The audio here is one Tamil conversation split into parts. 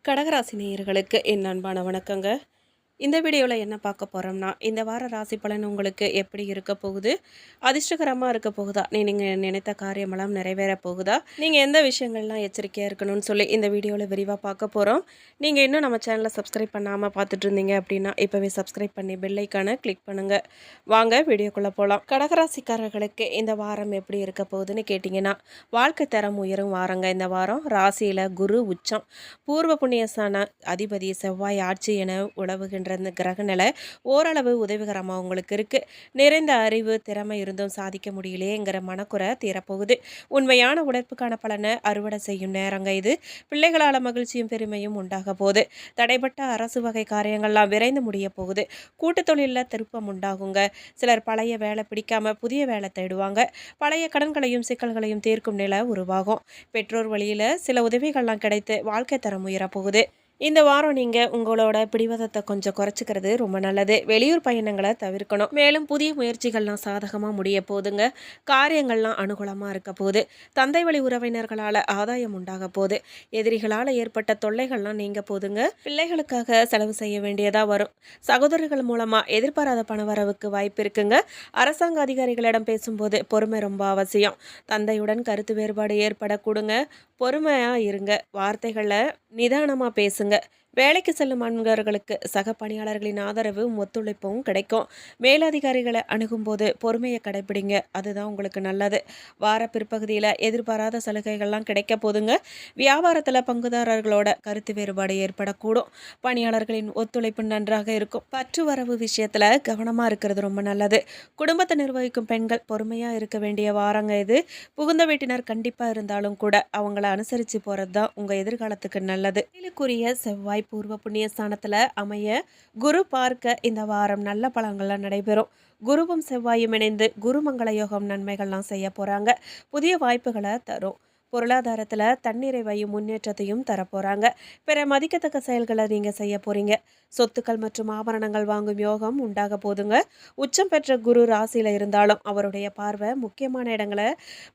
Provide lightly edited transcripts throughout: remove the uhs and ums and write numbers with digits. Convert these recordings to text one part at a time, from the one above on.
கடகராசி நேயர்களுக்கு என் அன்பான வணக்கங்க. இந்த வீடியோவில் என்ன பார்க்க போகிறோம்னா, இந்த வார ராசி பலன் உங்களுக்கு எப்படி இருக்க போகுது? அதிர்ஷ்டகரமாக இருக்க போகுதா? நீங்கள் நினைத்த காரியமெல்லாம் நிறைவேற போகுதா? நீங்கள் எந்த விஷயங்கள்லாம் எச்சரிக்கையாக இருக்கணும்னு சொல்லி இந்த வீடியோவில் விரிவாக பார்க்க போகிறோம். நீங்கள் இன்னும் நம்ம சேனலை சப்ஸ்கிரைப் பண்ணாமல் பார்த்துட்டு இருந்தீங்க அப்படின்னா இப்போவே சப்ஸ்கிரைப் பண்ணி பெல் ஐக்கானை கிளிக் பண்ணுங்கள். வாங்க வீடியோக்குள்ளே போகலாம். கடகராசிக்காரர்களுக்கு இந்த வாரம் எப்படி இருக்க போகுதுன்னு கேட்டிங்கன்னா, வாழ்க்கை தரம் உயரும் வாரங்க. இந்த வாரம் ராசியில் குரு உச்சம், பூர்வ புண்ணியஸ்தான அதிபதி செவ்வாய் ஆட்சி என உழவுகின்ற இந்த கிரகநிலை ஓரளவு உதவிகரமாக உங்களுக்கு இருக்குது. நிறைந்த அறிவு திறமை இருந்தும் சாதிக்க முடியலையேங்கிற மனக்குறை தீரப்போகுது. உண்மையான உழைப்புக்கான பலனை அறுவடை செய்யும் நேரங்க இது. பிள்ளைகளால் மகிழ்ச்சியும் பெருமையும் உண்டாக போகுது. தடைப்பட்ட அரசு வகை காரியங்கள்லாம் விரைந்து முடிய போகுது. கூட்டு தொழிலில் திருப்பம் உண்டாகுங்க. சிலர் பழைய வேலை பிடிக்காம புதிய வேலை தேடுவாங்க. பழைய கடன்களையும் சிக்கல்களையும் தீர்க்கும் நிலை உருவாகும். பெற்றோர் வழியில் சில உதவிகள்லாம் கிடைத்து வாழ்க்கை தரம் உயரப்போகுது. இந்த வாரம் நீங்கள் உங்களோட பிடிவாதத்தை கொஞ்சம் குறைச்சிக்கிறது ரொம்ப நல்லது. வெளியூர் பயணங்களை தவிர்க்கணும். மேலும் புதிய முயற்சிகள்லாம் சாதகமாக முடிய போகுதுங்க. காரியங்கள்லாம் அனுகூலமாக இருக்க போகுது. தந்தை வழி உறவினர்களால் ஆதாயம் உண்டாக போகுது. எதிரிகளால் ஏற்பட்ட தொல்லைகள்லாம் நீங்க போதுங்க. பிள்ளைகளுக்காக செலவு செய்ய வேண்டியதாக வரும். சகோதரர்கள் மூலமாக எதிர்பாராத பணவரவுக்கு வாய்ப்பு இருக்குங்க. அரசாங்க அதிகாரிகளிடம் பேசும்போது பொறுமை ரொம்ப அவசியம். தந்தையுடன் கருத்து வேறுபாடு ஏற்படக்கூடுங்க. பொறுமையாக இருங்க. வார்த்தைகளை நிதானமாக பேசுங்க. வேலைக்கு செல்லும் அன்பர்களுக்கு சக பணியாளர்களின் ஆதரவும் ஒத்துழைப்பும் கிடைக்கும். மேலதிகாரிகளை அணுகும்போது பொறுமையை கடைபிடிங்க. அதுதான் உங்களுக்கு நல்லது. வார பிற்பகுதியில் எதிர்பாராத சலுகைகள்லாம் கிடைக்க போதுங்க. வியாபாரத்தில் பங்குதாரர்களோட கருத்து வேறுபாடு ஏற்படக்கூடும். பணியாளர்களின் ஒத்துழைப்பு நன்றாக இருக்கும். பற்று வரவு விஷயத்தில் கவனமாக இருக்கிறது ரொம்ப நல்லது. குடும்பத்தை நிர்வகிக்கும் பெண்கள் பொறுமையாக இருக்க வேண்டிய வாரங்க இது. புகுந்த வீட்டினர் கண்டிப்பாக இருந்தாலும் கூட அவங்கள அனுசரித்து போகிறது தான் உங்கள் எதிர்காலத்துக்கு நல்லது. இதுக்குரிய செவ்வாய் பூர்வ புண்ணிய ஸ்தானத்தில் அமைய குரு பார்க்க இந்த வாரம் நல்ல பலன்கள்லாம் நடைபெறும். குருவும் செவ்வாயும் இணைந்து குருமங்கள யோகம் நன்மைகள்லாம் செய்ய போகிறாங்க. புதிய வாய்ப்புகளை தரும். பொருளாதாரத்தில் தன்னிறைவையும் முன்னேற்றத்தையும் தரப்போகிறாங்க. பிற மதிக்கத்தக்க செயல்களை நீங்கள் செய்ய போகிறீங்க. சொத்துக்கள் மற்றும் ஆபரணங்கள் வாங்கும் யோகம் உண்டாக போதுங்க. உச்சம் பெற்ற குரு ராசியில் இருந்தாலும் அவருடைய பார்வை முக்கியமான இடங்களை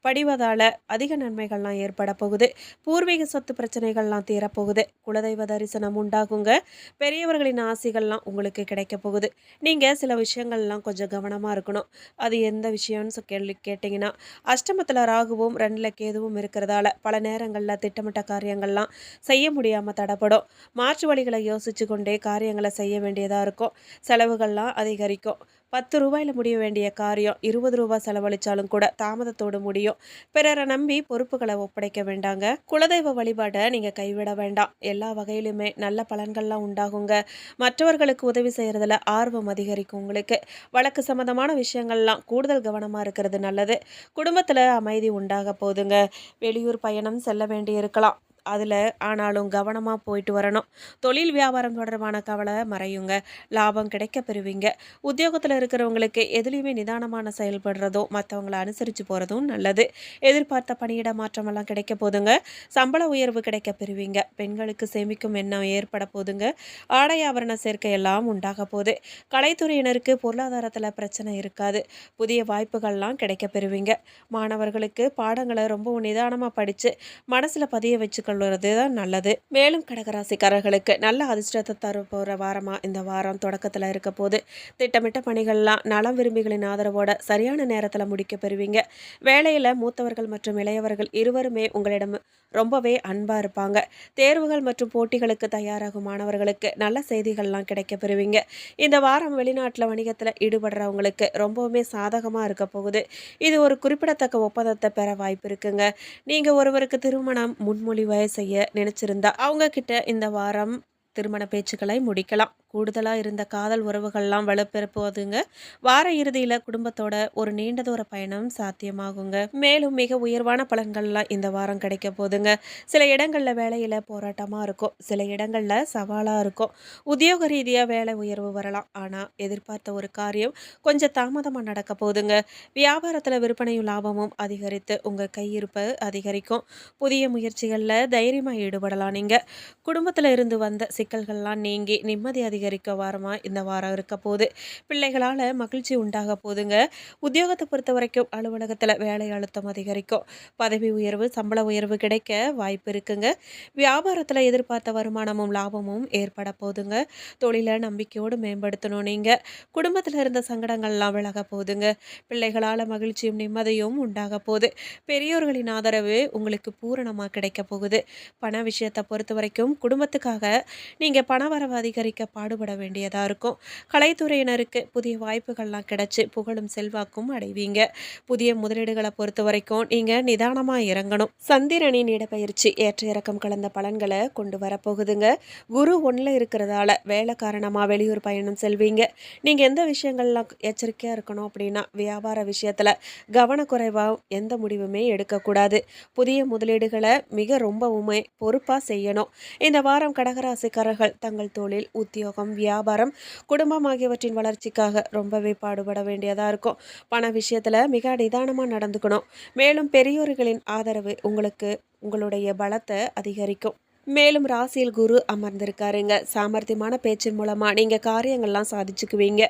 படிவதால் அதிக நன்மைகள்லாம் ஏற்பட போகுது. பூர்வீக சொத்து பிரச்சனைகள்லாம் தீரப்போகுது. குலதெய்வ தரிசனம் உண்டாகுங்க. பெரியவர்களின் ஆசைகள்லாம் உங்களுக்கு கிடைக்க போகுது. நீங்கள் சில விஷயங்கள்லாம் கொஞ்சம் கவனமாக இருக்கணும். அது எந்த விஷயம்னு கேள்வி கேட்டிங்கன்னா, அஷ்டமத்தில் ராகுவும் 2ல் கேதுவும் இருக்கிறதால பல நேரங்களில் திட்டமிட்ட காரியங்கள்லாம் செய்ய முடியாமல் தடப்படும். மாற்று வழிகளை யோசிச்சு கொண்டே காரியங்களை செய்ய வேண்டியதாக இருக்கும். செலவுகள்லாம் அதிகரிக்கும். 10 ரூபாயில் முடிய வேண்டிய காரியம் 20 ரூபாய் செலவழித்தாலும் கூட தாமதத்தோடு முடியும். பிறரை நம்பி பொறுப்புகளை ஒப்படைக்க வேண்டாங்க. குலதெய்வ வழிபாட்டை நீங்கள் கைவிட வேண்டாம். எல்லா வகையிலுமே நல்ல பலன்கள்லாம் உண்டாகுங்க. மற்றவர்களுக்கு உதவி செய்கிறதுல ஆர்வம் அதிகரிக்கும் உங்களுக்கு. வழக்கு சம்மந்தமான விஷயங்கள்லாம் கூடுதல் கவனமாக இருக்கிறது நல்லது. குடும்பத்தில் அமைதி உண்டாக போதுங்க. வெளியூர் பயணம் செல்ல வேண்டியிருக்கலாம். ஆனாலும் கவனமாக போயிட்டு வரணும். தொழில் வியாபாரம் தொடர்பான கவலை மறையுங்க. லாபம் கிடைக்க பெறுவீங்க. உத்தியோகத்தில் இருக்கிறவங்களுக்கு எதுலேயுமே நிதானமான செயல்படுறதும் மற்றவங்களை அனுசரித்து போகிறதும் நல்லது. எதிர்பார்த்த பணியிட மாற்றமெல்லாம் கிடைக்க போதுங்க. சம்பள உயர்வு கிடைக்க பெறுவீங்க. பெண்களுக்கு சேமிக்கும் எண்ணம் ஏற்பட போதுங்க. ஆடை ஆபரண சேர்க்கை எல்லாம் உண்டாக போகுது. கலைத்துறையினருக்கு பொருளாதாரத்தில் பிரச்சனை இருக்காது. புதிய வாய்ப்புகள்லாம் கிடைக்க பெறுவீங்க. மாணவர்களுக்கு பாடங்களை ரொம்ப நிதானமாக படித்து மனசில் பதிய வச்சுக்கொள்வது தான் நல்லது. மேலும் கடகராசிக்காரர்களுக்கு நல்ல அதிர்ஷ்டத்தை தர போகிற வாரமாக இந்த வாரம் தொடக்கத்தில் இருக்க போது. திட்டமிட்ட பணிகள்லாம் நலம் விரும்பிகளின் ஆதரவோட சரியான நேரத்தில் முடிக்க பெறுவீங்க. வேலையில் மூத்தவர்கள் மற்றும் இளையவர்கள் இருவருமே உங்களிடம் ரொம்பவே அன்பாக இருப்பாங்க. தேர்வுகள் மற்றும் போட்டிகளுக்கு தயாராகும் மாணவர்களுக்கு நல்ல செய்திகள்லாம் கிடைக்க பெறுவீங்க. இந்த வாரம் வெளிநாட்டில் வணிகத்தில் ஈடுபடுறவங்களுக்கு ரொம்பவுமே சாதகமாக இருக்க போகுது. இது ஒரு குறிப்பிடத்தக்க ஒப்பந்தத்தை பெற வாய்ப்பு இருக்குங்க. நீங்கள் ஒருவருக்கு திருமணம் முன்மொழிவை செய்ய நினைச்சிருந்தா அவங்க கிட்ட இந்த வாரம் திருமண பேச்சுக்களை முடிக்கலாம். கூடுதலாக இருந்த காதல் உறவுகள்லாம் வலுப்பெறுப்போதுங்க. வார இறுதியில் குடும்பத்தோட ஒரு நீண்ட தூர பயணம் சாத்தியமாகுங்க. மேலும் மிக உயர்வான பலன்கள்லாம் இந்த வாரம் கிடைக்க போதுங்க. சில இடங்களில் வேலையில் போராட்டமாக இருக்கும். சில இடங்களில் சவாலாக இருக்கும். உத்தியோக ரீதியாக வேலை உயர்வு வரலாம். ஆனால் எதிர்பார்த்த ஒரு காரியம் கொஞ்சம் தாமதமாக நடக்க போதுங்க. வியாபாரத்தில் விற்பனையும் லாபமும் அதிகரித்து உங்கள் கையிருப்பு அதிகரிக்கும். புதிய முயற்சிகளில் தைரியமாக ஈடுபடலாம். நீங்கள் குடும்பத்தில் இருந்து வந்த சிக்கல்கள்லாம் நீங்கி நிம்மதி அதிகரிக்கும். அதிகரிக்க வாரமாக இந்த வாரம் இருக்க போகுது. பிள்ளைகளால் மகிழ்ச்சி உண்டாக போகுதுங்க. உத்தியோகத்தை பொறுத்த வரைக்கும் அலுவலகத்தில் வேலை அழுத்தம் அதிகரிக்கும். பதவி உயர்வு, சம்பள உயர்வு கிடைக்க வாய்ப்பு இருக்குங்க. வியாபாரத்தில் எதிர்பார்த்த வருமானமும் லாபமும் ஏற்பட போகுதுங்க. தொழிலை நம்பிக்கையோடு மேம்படுத்தணும். நீங்கள் குடும்பத்தில் இருந்த சங்கடங்கள்லாம் விலக போகுதுங்க. பிள்ளைகளால் மகிழ்ச்சியும் நிம்மதியும் உண்டாக போகுது. பெரியோர்களின் ஆதரவு உங்களுக்கு பூரணமாக கிடைக்க போகுது. பண விஷயத்தை பொறுத்த வரைக்கும் குடும்பத்துக்காக நீங்கள் பணவரவு அதிகரிக்க பாடுபட வேண்டியதாக இருக்கும். கலைத்துறையினருக்கு புதிய வாய்ப்புகள்லாம் கிடைச்சி புகழும் செல்வாக்கும் அடைவீங்க. புதிய முதலீடுகளை பொறுத்த வரைக்கும் நீங்கள் நிதானமாக இறங்கணும். சந்திரனின் இடப்பெயர்ச்சி ஏற்ற இறக்கம் கலந்த பலன்களை கொண்டு வரப்போகுதுங்க. குரு ஒன்றில் இருக்கிறதால வேலை காரணமாக வெளியூர் பயணம் செல்வீங்க. நீங்கள் எந்த விஷயங்கள்லாம் எச்சரிக்கையாக இருக்கணும் அப்படின்னா, வியாபார விஷயத்தில் கவனக்குறைவாக எந்த முடிவுமே எடுக்கக்கூடாது. புதிய முதலீடுகளை மிக ரொம்பவுமே பொறுப்பாக செய்யணும். இந்த வாரம் கடகராசிக்காரர்கள் தங்கள் தொழில், உத்தியோகம், வியாபாரம், குடும்பம் ஆகியவற்றின் வளர்ச்சிக்காக ரொம்பவே பாடுபட வேண்டியதாக இருக்கும். பண விஷயத்தில் மிக நிதானமாக நடந்துக்கணும். மேலும் பெரியோர்களின் ஆதரவு உங்களுக்கு உங்களுடைய பலத்தை அதிகரிக்கும். மேலும் ராசியில் குரு அமர்ந்திருக்காருங்க. சாமர்த்தியமான பேச்சின் மூலமாக நீங்கள் காரியங்கள்லாம் சாதிச்சுக்குவீங்க.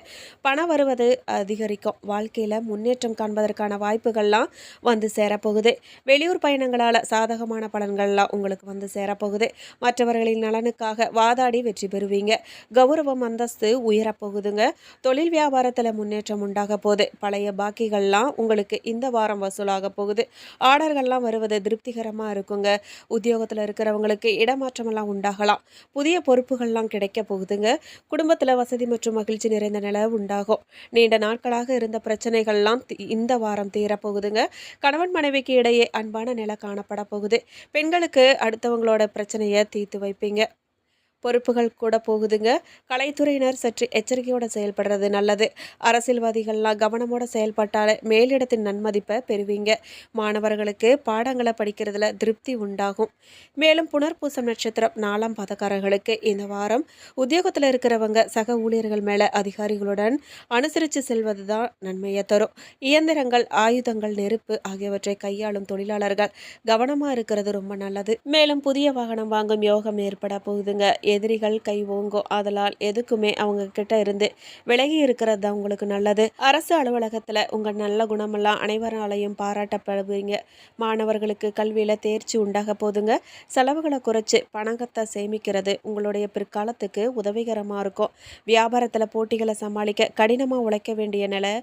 பணம் வருவது அதிகரிக்கும். வாழ்க்கையில் முன்னேற்றம் காண்பதற்கான வாய்ப்புகள்லாம் வந்து சேரப்போகுது. வெளியூர் பயணங்களால் சாதகமான பலன்கள்லாம் உங்களுக்கு வந்து சேரப்போகுது. மற்றவர்களின் நலனுக்காக வாதாடி வெற்றி பெறுவீங்க. கௌரவம், அந்தஸ்து உயரப்போகுதுங்க. தொழில் வியாபாரத்தில் முன்னேற்றம் உண்டாக போகுது. பழைய பாக்கிகள்லாம் உங்களுக்கு இந்த வாரம் வசூலாக போகுது. ஆர்டர்கள்லாம் வருவது திருப்திகரமாக இருக்குங்க. உத்தியோகத்தில் இருக்கிறவங்களுக்கு இடமாற்றமெல்லாம் உண்டாகலாம். புதிய பொறுப்புகள்லாம் கிடைக்க போகுதுங்க. குடும்பத்தில் வசதி மற்றும் மகிழ்ச்சி நிறைந்த நிலை உண்டாகும். நீண்ட நாட்களாக இருந்த பிரச்சனைகள்லாம் இந்த வாரம் தீரப்போகுதுங்க. கணவன் மனைவிக்கு இடையே அன்பான நிலை காணப்பட போகுது. பெண்களுக்கு அடுத்தவங்களோட பிரச்சனையை தீர்த்து வைப்பீங்க. பொறுப்புகள் கூட போகுதுங்க. கலைத்துறையினர் சற்று எச்சரிக்கையோடு செயல்படுறது நல்லது. அரசியல்வாதிகள்லாம் கவனமோட செயல்பட்டாலே மேலிடத்தின் நன்மதிப்பை பெறுவீங்க. மாணவர்களுக்கு பாடங்களை படிக்கிறதுல திருப்தி உண்டாகும். மேலும் புனர்பூசம் நட்சத்திரம் 4ஆம் பாதக்காரர்களுக்கு இந்த வாரம் உத்தியோகத்தில் இருக்கிறவங்க சக ஊழியர்கள் மேலே அதிகாரிகளுடன் அனுசரித்து செல்வது தான் நன்மையை தரும். இயந்திரங்கள், ஆயுதங்கள், நெருப்பு ஆகியவற்றை கையாளும் தொழிலாளர்கள் கவனமாக இருக்கிறது ரொம்ப நல்லது. மேலும் புதிய வாகனம் வாங்கும் யோகம் ஏற்பட போகுதுங்க. எதிரிகள் கை ஓங்கும். அதனால் எதுக்குமே அவங்க கிட்ட இருந்து விலகி இருக்கிறது தான் உங்களுக்கு நல்லது. அரசு அலுவலகத்தில் உங்கள் நல்ல குணமெல்லாம் அனைவராலையும் பாராட்டப்படுவீங்க. மாணவர்களுக்கு கல்வியில் தேர்ச்சி உண்டாக போதுங்க. செலவுகளை குறைச்சி பணத்தை சேமிக்கிறது உங்களுடைய பிற்காலத்துக்கு உதவிகரமாக இருக்கும். வியாபாரத்தில் போட்டிகளை சமாளிக்க கடினமாக உழைக்க வேண்டிய நிலை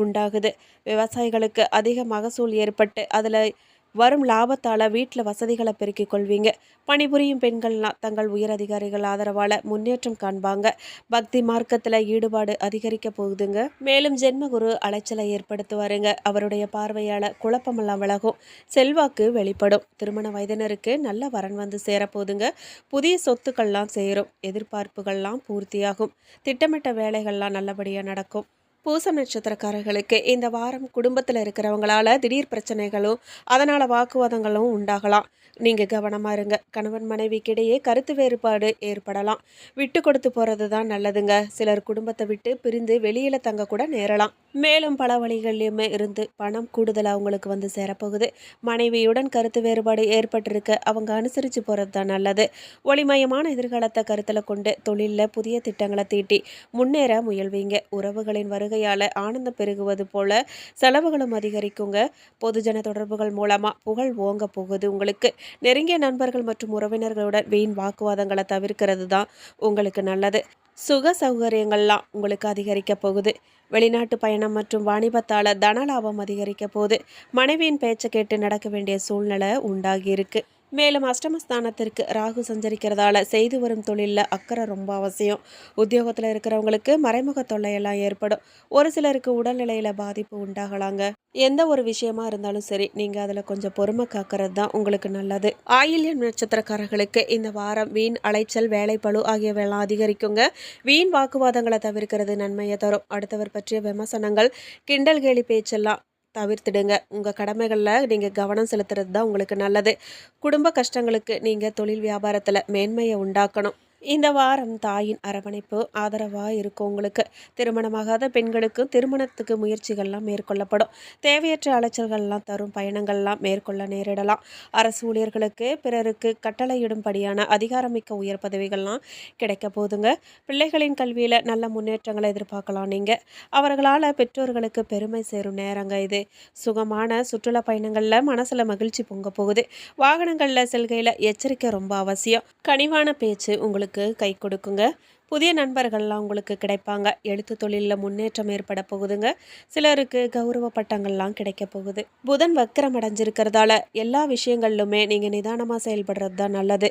உண்டாகுது. விவசாயிகளுக்கு அதிக மகசூல் ஏற்பட்டு அதில் வரும் லாபத்தால் வீட்டில் வசதிகளை பெருக்கிக் கொள்வீங்க. பணிபுரியும் பெண்கள்லாம் தங்கள் உயர் அதிகாரிகள் ஆதரவால் முன்னேற்றம் காண்பாங்க. பக்தி மார்க்கத்தில் ஈடுபாடு அதிகரிக்க போகுதுங்க. மேலும் ஜென்மகுரு அலைச்சலை ஏற்படுத்துவாருங்க. அவருடைய பார்வையால் குழப்பமெல்லாம் விலகும். செல்வாக்கு வெளிப்படும். திருமண வயதினருக்கு நல்ல வரன் வந்து சேரப்போகுதுங்க. புதிய சொத்துக்கள்லாம் சேரும். எதிர்பார்ப்புகள்லாம் பூர்த்தியாகும். திட்டமிட்ட வேலைகள்லாம் நல்லபடியாக நடக்கும். பூசம் நட்சத்திரக்காரர்களுக்கு இந்த வாரம் குடும்பத்தில் இருக்கிறவங்களால திடீர் பிரச்சனைகளும் அதனால் வாக்குவாதங்களும் உண்டாகலாம். நீங்கள் கவனமாக இருங்க. கணவன் மனைவிக்கிடையே கருத்து வேறுபாடு ஏற்படலாம். விட்டு கொடுத்து போகிறது தான் நல்லதுங்க. சிலர் குடும்பத்தை விட்டு பிரிந்து வெளியில் தங்க கூட நேரலாம். மேலும் பல வழிகள்லையுமே இருந்து பணம் கூடுதலாக அவங்களுக்கு வந்து சேரப்போகுது. மனைவியுடன் கருத்து வேறுபாடு ஏற்பட்டிருக்க அவங்க அனுசரித்து போகிறது தான் நல்லது. ஒளிமயமான எதிர்காலத்தை கருத்தில் கொண்டு தொழிலில் புதிய திட்டங்களை தீட்டி முன்னேற முயல்வீங்க. உறவுகளின் வருகையால் ஆனந்தம் பெருகுவது போல செலவுகளும் அதிகரிக்குங்க. பொதுஜன தொடர்புகள் மூலமாக புகழ் ஓங்க போகுது. உங்களுக்கு நெருங்கிய நண்பர்கள் மற்றும் உறவினர்களுடன் வீண் வாக்குவாதங்களை தவிர்க்கிறது தான் உங்களுக்கு நல்லது. சுக சௌகரியங்கள்லாம் உங்களுக்கு அதிகரிக்க போகுது. வெளிநாட்டு பயணம் மற்றும் வாணிபத்தால் தன லாபம் அதிகரிக்க போகுது. மனைவியின் பேச்சை கேட்டு நடக்க வேண்டிய சூழ்நிலை உண்டாகி இருக்கு. மேலும் அஷ்டமஸ்தானத்திற்கு ராகு சஞ்சரிக்கிறதால செய்து வரும் தொழிலில் அக்கறை ரொம்ப அவசியம். உத்தியோகத்தில் இருக்கிறவங்களுக்கு மறைமுக தொல்லையெல்லாம் ஏற்படும். ஒரு சிலருக்கு உடல்நிலையில் பாதிப்பு உண்டாகலாங்க. எந்த ஒரு விஷயமா இருந்தாலும் சரி, நீங்கள் அதில் கொஞ்சம் பொறுமை காக்கிறது தான் உங்களுக்கு நல்லது. ஆயில்யம் நட்சத்திரக்காரர்களுக்கு இந்த வாரம் வீண் அலைச்சல், வேலைப்பளு ஆகியவையெல்லாம் அதிகரிக்குங்க. வீண் வாக்குவாதங்களை தவிர்க்கிறது நன்மையை தரும். அடுத்தவர் பற்றிய விமர்சனங்கள், கிண்டல் கேலி பேச்செல்லாம் தவிர்த்துடுங்க. உங்கள் கடமைகளில் நீங்கள் கவனம் செலுத்துறது தான் உங்களுக்கு நல்லது. குடும்ப கஷ்டங்களுக்கு நீங்கள் தொழில் வியாபாரத்தில் மேன்மையை உண்டாக்கணும். இந்த வாரம் தாயின் அரவணைப்பு ஆதரவாக இருக்கும் உங்களுக்கு. திருமணமாகாத பெண்களுக்கு திருமணத்துக்கு முயற்சிகள்லாம் மேற்கொள்ளப்படும். தேவையற்ற அலைச்சல்கள்லாம் தரும் பயணங்கள்லாம் மேற்கொள்ள நேரிடலாம். அரசு ஊழியர்களுக்கு பிறருக்கு கட்டளையிடும்படியான அதிகாரமிக்க உயர் பதவிகள்லாம் கிடைக்க போதுங்க. பிள்ளைகளின் கல்வியில் நல்ல முன்னேற்றங்களை எதிர்பார்க்கலாம் நீங்கள். அவர்களால் பெற்றோர்களுக்கு பெருமை சேரும் நேரங்க இது. சுகமான சுற்றுலா பயணங்களில் மனசில் மகிழ்ச்சி பொங்க போகுது. வாகனங்களில் செல்கையில் எச்சரிக்கை ரொம்ப அவசியம். கனிவான பேச்சு உங்களுக்கு கை கொடுக்குங்க. புதிய நண்பர்கள்லாம் உங்களுக்கு கிடைப்பாங்க. எழுத்து தொழிலில் முன்னேற்றம் ஏற்பட போகுதுங்க. சிலருக்கு கௌரவ பட்டங்கள்லாம் கிடைக்க போகுது. புதன் வக்கரம் அடைஞ்சிருக்கிறதால எல்லா விஷயங்கள்லுமே நீங்கள் நிதானமாக செயல்படுறது தான் நல்லது.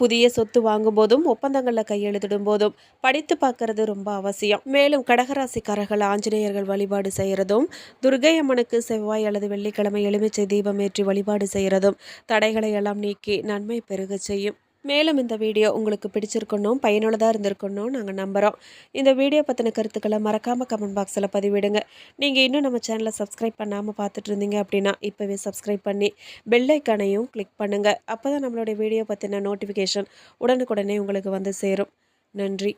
புதிய சொத்து வாங்கும் போதும் ஒப்பந்தங்களில் கையெழுத்திடும் போதும் படித்து பார்க்கறது ரொம்ப அவசியம். மேலும் கடகராசிக்காரர்கள் ஆஞ்சநேயர்கள் வழிபாடு செய்கிறதும், துர்கை அம்மனுக்கு செவ்வாய் அல்லது வெள்ளிக்கிழமை எலுமிச்சை தீபம் ஏற்றி வழிபாடு செய்கிறதும் தடைகளை எல்லாம் நீக்கி நன்மை பெருக செய்யும். மேலும் இந்த வீடியோ உங்களுக்கு பிடிச்சிருக்கணும், பயனுள்ளதாக இருந்திருக்கணும் நாங்கள் நம்புகிறோம். இந்த வீடியோ பற்றின கருத்துக்களை மறக்காமல் கமெண்ட் பாக்ஸில் பதிவிடுங்க. நீங்கள் இன்னும் நம்ம சேனலை சப்ஸ்கிரைப் பண்ணாமல் பார்த்துட்டு இருந்தீங்க அப்படின்னா இப்போவே சப்ஸ்கிரைப் பண்ணி பெல் ஐக்கானையும் கிளிக் பண்ணுங்கள். அப்போ தான் நம்மளுடைய வீடியோ பற்றின நோட்டிஃபிகேஷன் உடனுக்குடனே உங்களுக்கு வந்து சேரும். நன்றி.